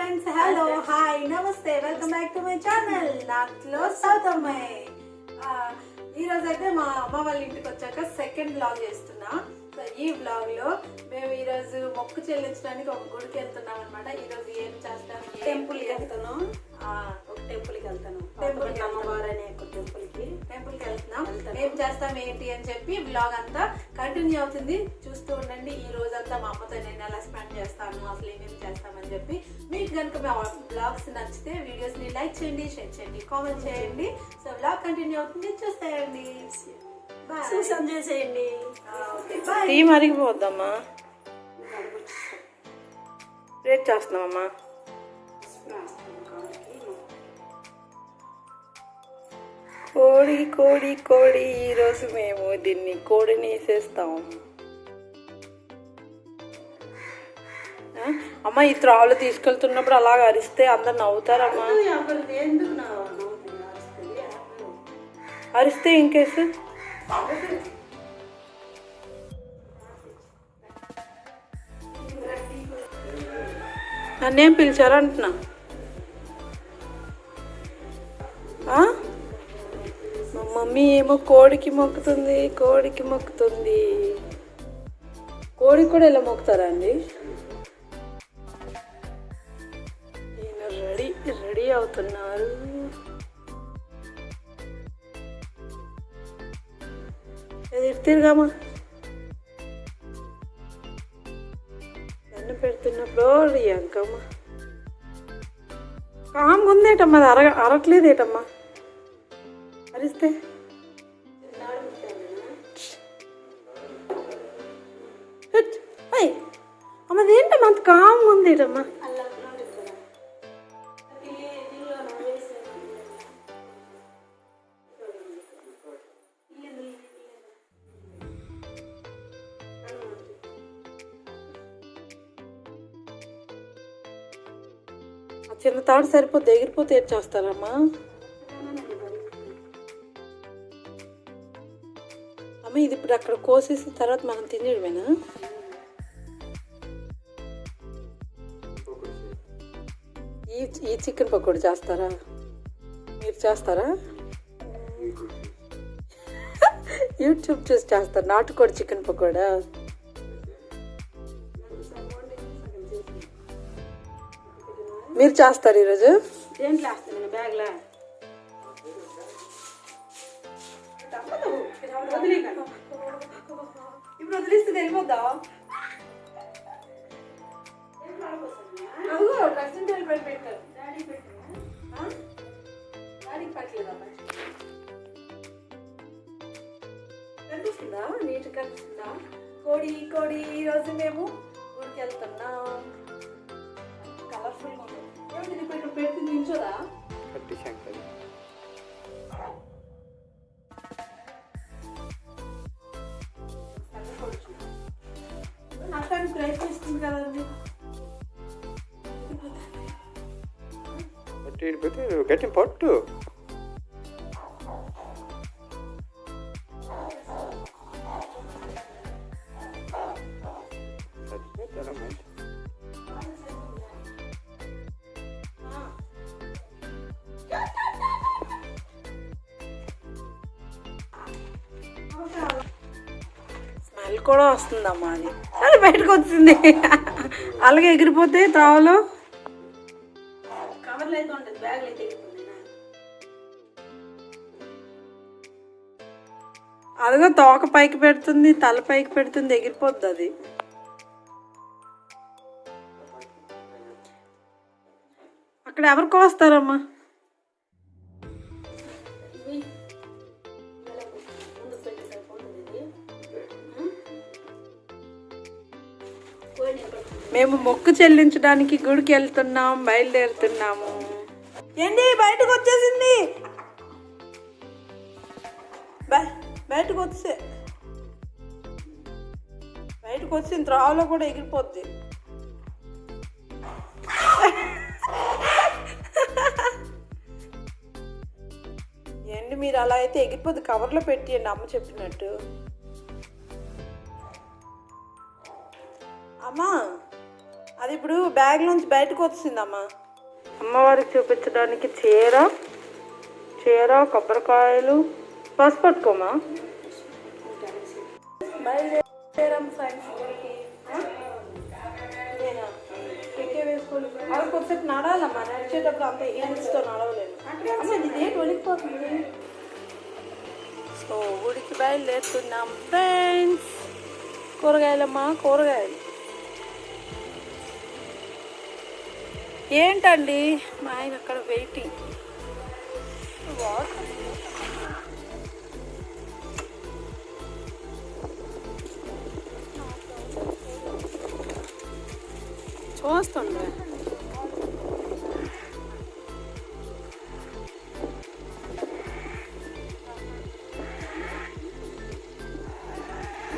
friends, hello, hi, namaste, welcome back to my channel. నాట్లో south అమ్మాయి. ఈరోజు అయితే మా అమ్మ వాళ్ళ ఇంటికి వచ్చాక సెకండ్ వ్లాగ్ చేస్తున్నా. సో ఈ వ్లాగ్ లో మేము ఈరోజు మొక్కు చెల్లించడానికి ఒక గుడికి వెళ్తున్నాం అనమాట. ఈరోజు ఏం చేస్తాం, టెంపుల్కి వెళ్తాను. ఒక టెంపుల్కి వెళ్తాను, అమ్మవారు అనే ఒక టెంపుల్కి వెళ్తున్నాం. ఏం చేస్తాం ఏంటి అని చెప్పి వ్లాగ్ అంతా కంటిన్యూ అవుతుంది, చూస్తూ ఉండండి. ఈ రోజంతా మా అమ్మతో నేను ఎలా స్పెండ్ చేస్తాను, అసలు ఏమేమి చేస్తామని చెప్పి. మీకు కనుక మా వ్లాగ్స్ నచ్చితే వీడియోస్ ని లైక్ చేయండి, షేర్ చేయండి, కామెంట్ చేయండి. సో వ్లాగ్ కంటిన్యూ అవుతుంది, చూసేయండి, సూసన్ చేసేయండి. టీ మరిగిపోద్దమ్మా, రేట్ చేస్తున్నామమ్మా. కోడి కోడి కోడి, ఈరోజు మేము దీన్ని కోడిని వేసేస్తాం. అమ్మ ఈ త్రావులు తీసుకెళ్తున్నప్పుడు అలాగ అరిస్తే అందరు నవ్వుతారమ్మా. అరిస్తే ఇంకేసు నన్నేం పిలిచారు అంటున్నా. మా మమ్మీ ఏమో కోడికి మొక్కుతుంది, కోడికి మొక్కుతుంది. కోడికి కూడా ఇలా మొక్కుతారా అండి? ఈయన రెడీ అవుతున్నారు. తిరగామా, దండం పెడుతున్నప్పుడు అంకమ్మ కామ్గా ఉందేటమ్మా, అది అరట్లేదేటమ్మా అరిస్తే. అమ్మది ఏంటమ్మా అంత కామ్గా ఉందేటమ్మా. చిన్న తాడు సరిపోతే ఎగిరిపోతే ఏం చేస్తారమ్మా? అమ్మ ఇది ఇప్పుడు అక్కడ కోసేసిన తర్వాత మనం తినేయడమేనా? ఈ చికెన్ పకోడీ చేస్తారా? మీరు చేస్తారా? యూట్యూబ్ చూసి చేస్తారు నాటుకోడి చికెన్ పకోడా. మీరు చేస్తారు ఈరోజు? దేంట్లో వేస్తాను, బ్యాగ్లా. ఇప్పుడు వదిలిస్తే వెళ్ళిపోద్దా? పెట్టారు డాడీకి పెట్టలేదా? కనిపిస్తుందా? నీట్ కనిపిస్తుందా? కోడి కోడి, ఈరోజు మేము ఊరికి వెళ్తున్నాం. కలర్ఫుల్ గా ఉంది. ఏమిటి ఇప్పుడు పెట్టి నించోదా? అట్టానికి ప్రయత్నిస్తుంది కదండి. గట్టి పట్టు. స్మెల్ కూడా వస్తుందమ్మా. అది సరే బయటకు వచ్చింది. అలాగే ఎగిరిపోతే త్రావలో కవర్లు అయితే ఉంటుంది, బ్యాగ్లు అయితే ఎగురుతుంది. అదిగో తోక పైకి పెడుతుంది, తల పైకి పెడుతుంది, ఎగిరిపోద్ది అది. అక్కడ ఎవరు కోస్తారమ్మా? మేము మొక్కు చెల్లించడానికి గుడికి వెళ్తున్నాం, బయలుదేరుతున్నాము. ఏంటి బయటకు వచ్చేసింది? బయటకు వచ్చిన త్రావులో కూడా ఎగిరిపోద్ది. ఏంటి మీరు అలా అయితే ఎగిరిపోద్ది, కవర్లో పెట్టియండి అమ్మ చెప్పినట్టు. అమ్మా అది ఇప్పుడు బ్యాగ్ నుంచి బయటకు వచ్చిందమ్మా. అమ్మవారికి చూపించడానికి చీర కొబ్బరికాయలు పసుపు పట్టుకోమా. బయలుదేరాం సైన్స్ వేసుకోవాలి. అలా కొద్దిసేపు నడాలమ్మా. నడిచేటప్పుడు అంత ఈన్స్తో నడవలేదు. అసలు ఇదేంటి ఒలికిపోతుంది. సో గుడికి బయలుదేరుతున్నాం ఫ్రెండ్స్. కూరగాయలమ్మా, కూరగాయలు ఏంటండి మా ఆయన అక్కడ వెయిటింగ్. చూస్తుండే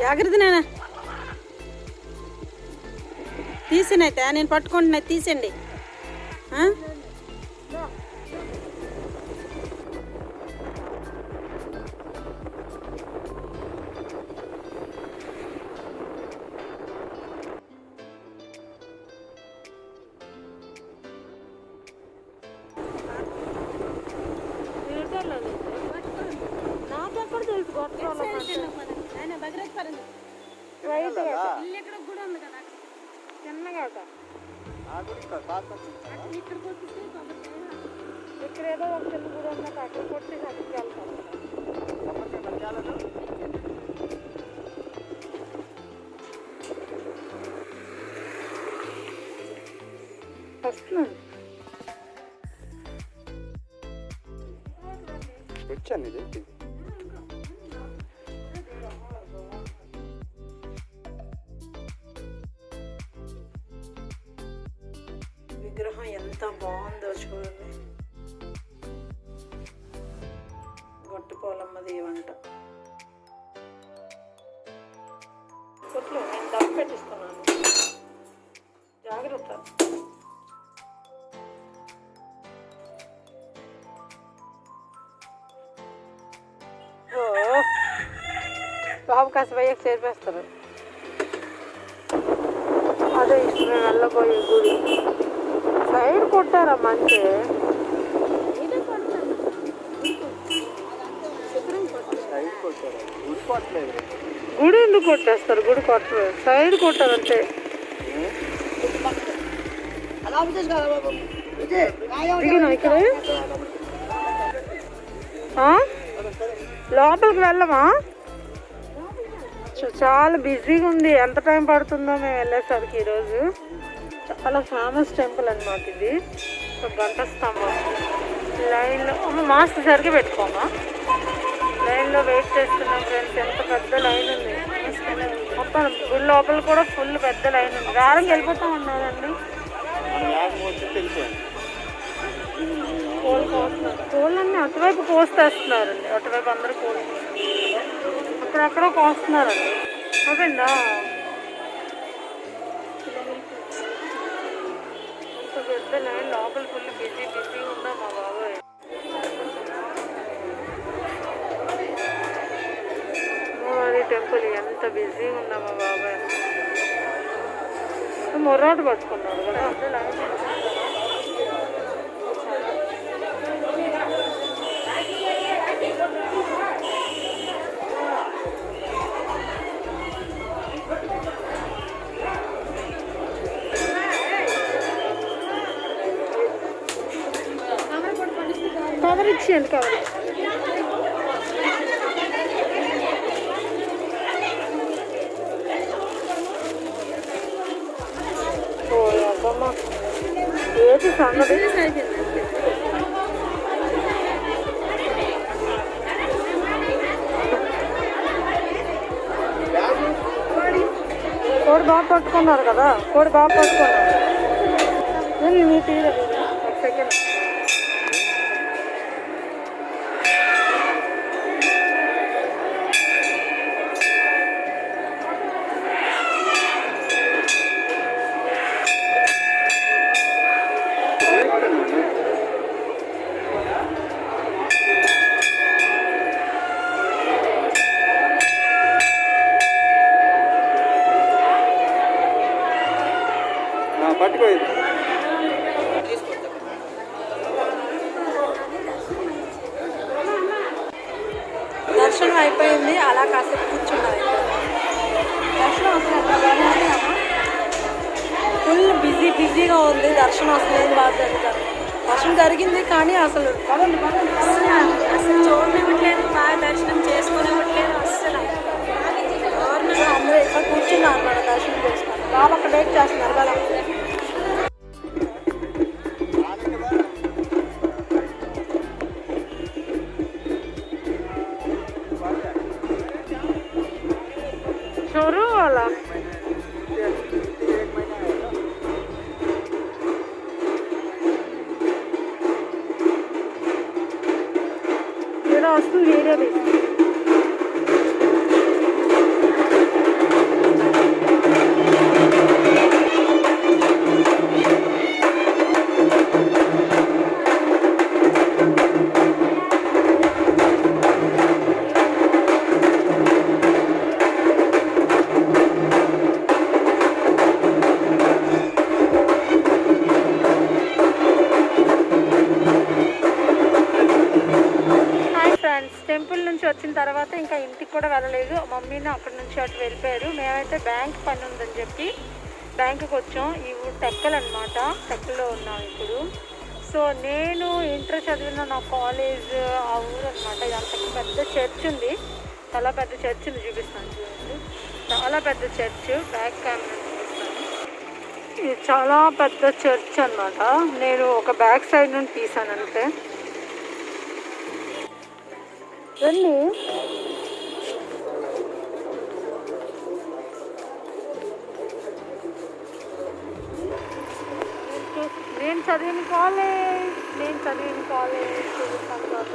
జాగ్రత్త నేనా తీసినైతే నేను పట్టుకుంటున్నా. తీసండి. నాకెక్కడ తెలుసు చిన్నగా ఇక్కడ ఏదో ఒక చిన్న గుడి ఉన్నట్టు అక్కడ కొట్టి అక్కడికి వెళ్తాను. వస్తున్నాను. వచ్చాను. ఇది విగ్రహం ఎంత బాగుందో చూడండి. గొట్టుపోలమ్మ దేవంట. కొట్లు నేను దమ్ పెట్టిస్తున్నాను. జాగ్రత్త. బాబు కాసేపు చేర్పేస్తారు. అదే ఇష్టమే వెళ్ళబోయే గుడి. సైడ్ కొట్టారా మంచి. గుడి ఎందుకు కొట్టేస్తారు? గుడి కొట్టరు, సైడ్ కొట్టారంటే. ఇక్కడ లోపలికి వెళ్ళమా? చాలా బిజీగా ఉంది. ఎంత టైం పడుతుందో మేము వెళ్ళేసరికి. ఈరోజు చాలా ఫేమస్ టెంపుల్ అనమాట ఇది. ఒక గంట స్తంభం. లైన్లో మాస్క్ సరిగ్గా పెట్టుకోమా. లైన్లో వెయిట్ చేస్తున్నాం ఫ్రెండ్స్. ఎంత పెద్ద లైన్ ఉంది. మొత్తం గుడి లోపల కూడా ఫుల్ పెద్ద లైన్ ఉంది. వారంకి వెళ్ళిపోతాం అన్నారండి. కోళ్ళు కోస్తున్నారు. కోళ్ళన్నీ అటువైపు కోస్తేస్తున్నారండి. అటువైపు అందరూ కోళ్ళు అక్కడక్కడ కోస్తున్నారండి. అదేందా పెద్ద లైన్ లోపల ఫుల్ బిజీగా ఉందా మా బాబాయ్. అమ్మవారి టెంపుల్ ఎంత బిజీగా ఉందా మా బాబాయ్. మొర్రాటు పట్టుకున్నారు కదా. కవర్ ఇచ్చేయండి. కవర్ ఏది సంగతి. కోడి బాగా పట్టుకున్నారు కదా. కోడి బాగా పట్టుకున్నారు. మీ తీరు ఒక సెకండ్. పట్టుకోయింది. దర్శనం అయిపోయింది, అలా కాసేపు కూర్చున్నారు. దర్శనం వస్తుంది, ఫుల్ బిజీగా ఉంది. దర్శనం అసలు ఏం బాగా జరుగుతుంది. దర్శనం జరిగింది కానీ అసలు చూడనివ్వట్లేదు, బాగా దర్శనం చేసుకునివ్వట్లేదు అసలు. అందరూ ఇక్కడ కూర్చున్నారు మన దర్శనం చేసుకుని. బాబు అక్కడ వెయిట్ చేస్తున్నారు కదా. छोरू वाला मेरा असली वीडियो भी టెంపుల్ నుంచి వచ్చిన తర్వాత ఇంకా ఇంటికి కూడా వెళ్ళలేదు. మమ్మీని అక్కడి నుంచి అటు వెళ్ళిపోయారు. మేమైతే బ్యాంక్ పని ఉందని చెప్పి బ్యాంకుకి వచ్చాం. ఈ ఊరు టెక్కలు అనమాట, టెక్కలో ఉన్నాం ఇప్పుడు. సో నేను ఇంటర్ చదివిన నా కాలేజ్ ఆ ఊరు అనమాట. ఇది అంత పెద్ద చర్చ్ ఉంది, చాలా పెద్ద చర్చ్ ఉంది, చూపిస్తాను చూడండి. చాలా పెద్ద చర్చ్, బ్యాక్ కెమెరా చూపిస్తాను. ఇది చాలా పెద్ద చర్చ్ అనమాట. నేను ఒక బ్యాక్ సైడ్ నుండి తీసాను అంతే. రండి, నేను చదివిన కాలేజ్ చూపిస్తాను కాదు.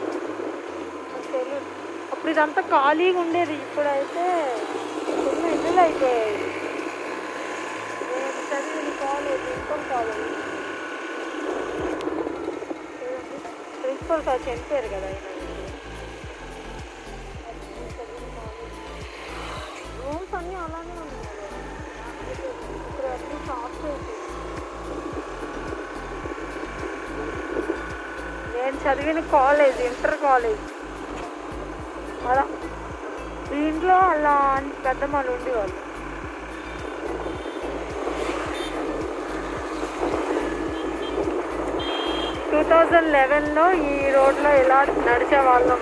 అప్పుడు ఇదంతా ఖాళీగా ఉండేది, ఇప్పుడైతే చిన్న ఇల్లులు అయిపోయాయి. నేను చదివిన college inter college. Principal sir చనిపోయారు కదా ఆయన. రూమ్స్ అన్నీ అలానే ఉన్నాయి. ఇక్కడ అన్నీ షాప్స్ అయిపోయి. నేను చదివిన కాలేజ్ ఇంటర్ కాలేజ్ అలా. దీంట్లో అలా పెద్దమ్మలు ఉండేవాళ్ళు. టూ 2011లో ఈ రోడ్లో ఇలా నడిచేవాళ్ళం.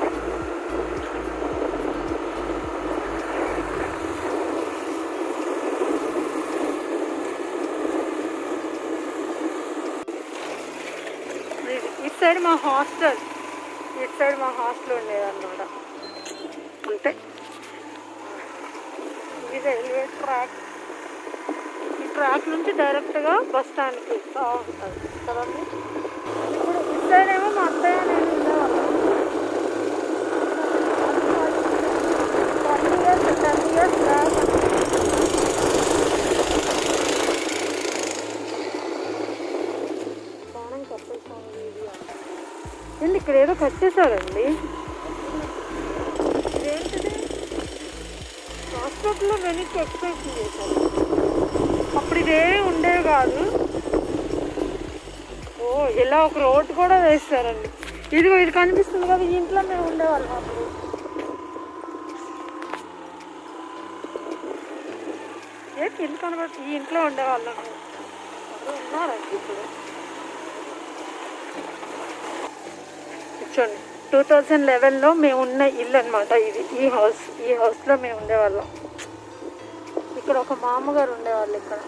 ఇటు సైడ్ మా హాస్టల్ ఉండేదన్నమాట. అంతే. ఇది రైల్వే ట్రాక్. ఈ ట్రాక్ నుంచి డైరెక్ట్గా బస్ స్టాండ్కి ఉంటుంది కదండి. ఇప్పుడు ఇటు సైడ్ ఏమో మా అత్తయ్య నేను ఉండేవాళ్ళం. 10 years బ్యాక్. ఏంటి ఇక్కడ ఏదో కట్టేశారండి. ఇదేంటిది? హాస్పిటల్లో వెనక్కి ఎక్స్టెన్షన్ చేశారు. అప్పుడు ఇదే ఉండేవి కాదు. ఓ ఇలా ఒక రోడ్ కూడా వేస్తారండి. ఇదిగో ఇది కనిపిస్తుంది కదా, ఈ ఇంట్లో మేము ఉండేవాళ్ళం అప్పుడు. ఏంటి ఇల్లు కనబడుతుంది? ఈ ఇంట్లో ఉండేవాళ్ళం. ఉన్నారండి ఇప్పుడు. చూడండి, 2011లో మేము ఉన్న ఇల్లు అనమాట ఇది. ఈ హౌస్లో మేము ఉండేవాళ్ళం. ఇక్కడ ఒక మామగారు ఉండేవాళ్ళు ఇక్కడ.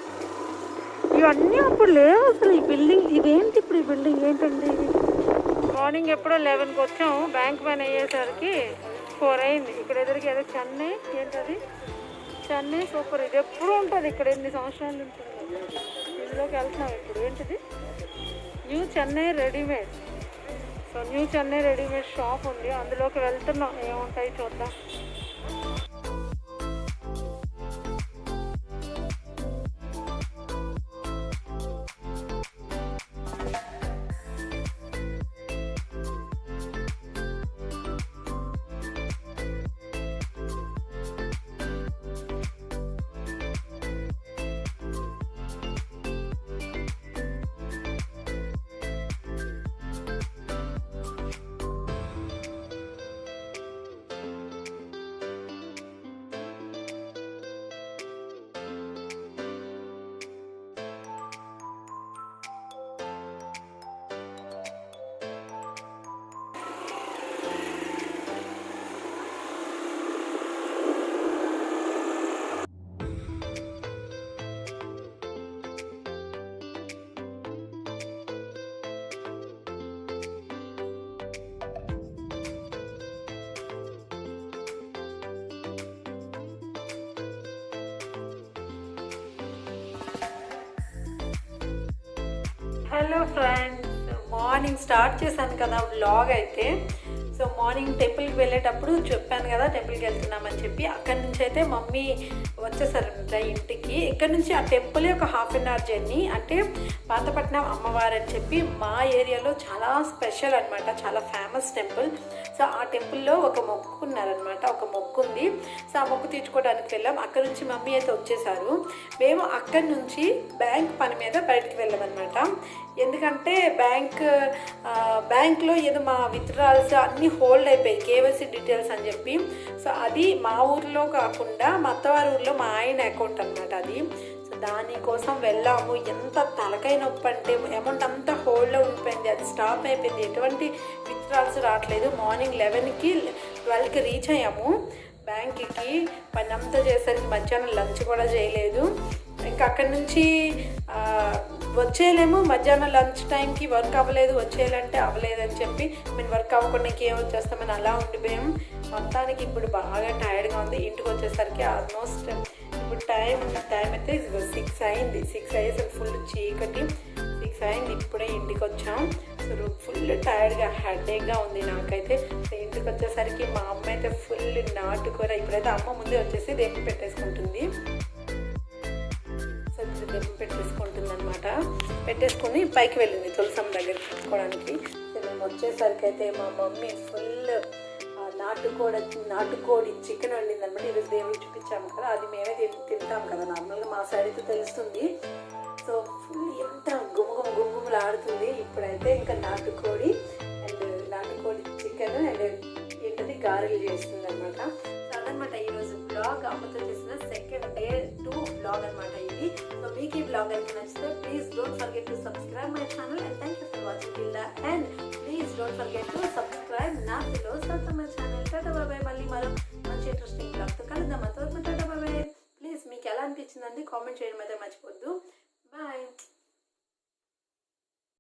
ఇవన్నీ అప్పుడు లేవు అసలు. ఈ బిల్డింగ్ ఇదేంటి? ఇప్పుడు ఈ బిల్డింగ్ ఏంటండి ఇది? మార్నింగ్ ఎప్పుడో 11కి వచ్చాము. బ్యాంక్ పని అయ్యేసరికి 4 అయింది. ఇక్కడ ఎదురుకి ఏదో చెన్నై, ఏంటది చెన్నై సూపర్. ఇది ఎప్పుడు ఉంటుంది ఇక్కడ, ఎన్ని సంవత్సరాలు ఉంటుంది. ఇందులోకి వెళ్తున్నాం ఇప్పుడు. ఏంటిది? New Chennai readymade. So new Chennai readymade shop ఉంది, అందులోకి వెళ్తున్నాం. ఏముంటాయి చూద్దాం. హలో ఫ్రెండ్స్, మార్నింగ్ స్టార్ట్ చేశాను కదా వ్లాగ్ అయితే. సో మార్నింగ్ టెంపుల్కి వెళ్ళేటప్పుడు చెప్పాను కదా టెంపుల్కి వెళ్తున్నామని చెప్పి. అక్కడి నుంచి అయితే మమ్మీ వచ్చేసారనమాట ఇంటికి. ఇక్కడ నుంచి ఆ టెంపుల్ ఒక 1/2 అవర్ జర్నీ. అంటే పాతపట్నం అమ్మవారు అని చెప్పి మా ఏరియాలో చాలా స్పెషల్ అనమాట, చాలా ఫేమస్ టెంపుల్. సో ఆ టెంపుల్లో ఒక మొక్కు ఉన్నారనమాట, ఒక మొక్కు ఉంది. సో ఆ మొక్కు తీర్చుకోవడానికి వెళ్ళాం. అక్కడ నుంచి మమ్మీ అయితే వచ్చేసారు. మేము అక్కడి నుంచి బ్యాంక్ పని మీద బయటకు వెళ్ళామన్నమాట. ఎందుకంటే బ్యాంక్లో ఏదో మా విత్డ్రాల్స్ అన్నీ హోల్డ్ అయిపోయాయి, కేవైసీ డీటెయిల్స్ అని చెప్పి. సో అది మా ఊర్లో కాకుండా మా అత్తవారి ఊర్లో మా ఆయన అకౌంట్ అనమాట అది. సో దానికోసం వెళ్ళాము. ఎంత తలకాయ నొప్పి అంటే అమౌంట్ అంతా హోల్డ్లో ఉండిపోయింది, అది స్టాప్ అయిపోయింది, ఎటువంటి విత్డ్రాల్స్ రావట్లేదు. మార్నింగ్ 11కి 12కి రీచ్ అయ్యాము బ్యాంక్కి. పని అంతా చేసరికి మధ్యాహ్నం లంచ్ కూడా చేయలేదు. ఇంకా అక్కడి నుంచి వచ్చేయలేము, మధ్యాహ్నం లంచ్ టైంకి వర్క్ అవ్వలేదు, వచ్చేయాలంటే అవ్వలేదని చెప్పి మేము వర్క్ అవ్వకుండా ఇంకేం వచ్చేస్తామని అలా ఉండిపోయాము. మొత్తానికి ఇప్పుడు బాగా టైర్డ్గా ఉంది. ఇంటికి వచ్చేసరికి ఆల్మోస్ట్ ఇప్పుడు టైం అయితే 6 అయింది. 6 అయ్యేసరికి ఫుల్ చీకటి, 6 అయింది. ఇప్పుడే ఇంటికి వచ్చాం. సో ఫుల్ టైర్డ్గా హెడేక్గా ఉంది నాకైతే. సో ఇంటికి వచ్చేసరికి మా అమ్మ అయితే ఫుల్ నాటుకూర, ఇప్పుడైతే అమ్మ ముందే వచ్చేసి దేవుని పెట్టేసుకుంటుంది. దెబ్బ పెట్టేసుకుంటుంది అనమాట. పెట్టేసుకొని పైకి వెళ్ళింది తులసమ్మ దగ్గర పెట్టుకోవడానికి. మేము వచ్చేసరికి అయితే మా మమ్మీ ఫుల్ నాటుకోడి చికెన్ వండింది అనమాట. ఈరోజు దేవుడికి చూపించాము కదా, అది మేమే తింటాం కదా నార్మల్గా, మా సైడ్ అయితే తెలుస్తుంది. సో ఫుల్ ఎంత గుమ్ములు ఆడుతుంది. ఇప్పుడైతే ఇంకా నాటుకోడి చికెన్ అండ్ ఏంటది గారెలు చేస్తుంది అనమాట. సో అదనమాట ఈరోజు బ్లాగ్, అమ్మతో చేసిన సెకండ్ డే 2 బ్లాగ్ అనమాట ఇది. సో మీకు ఈ బ్లాగ్ అయితే నచ్చితే please don't forget to subscribe my channel and thank you for watching till the end. Please don't forget to subscribe నా పిలో సత్తమ్మ ఛానల్. టాటా బాయ్. మళ్ళీ మరో మంచి ఇంట్రెస్టింగ్ బ్లాగ్తో కలుద్దాం. టాటా బాయ్. ప్లీజ్ మీకు ఎలా అనిపించిందండి కామెంట్ చేయడం అయితే మర్చిపోద్దు. బాయ్.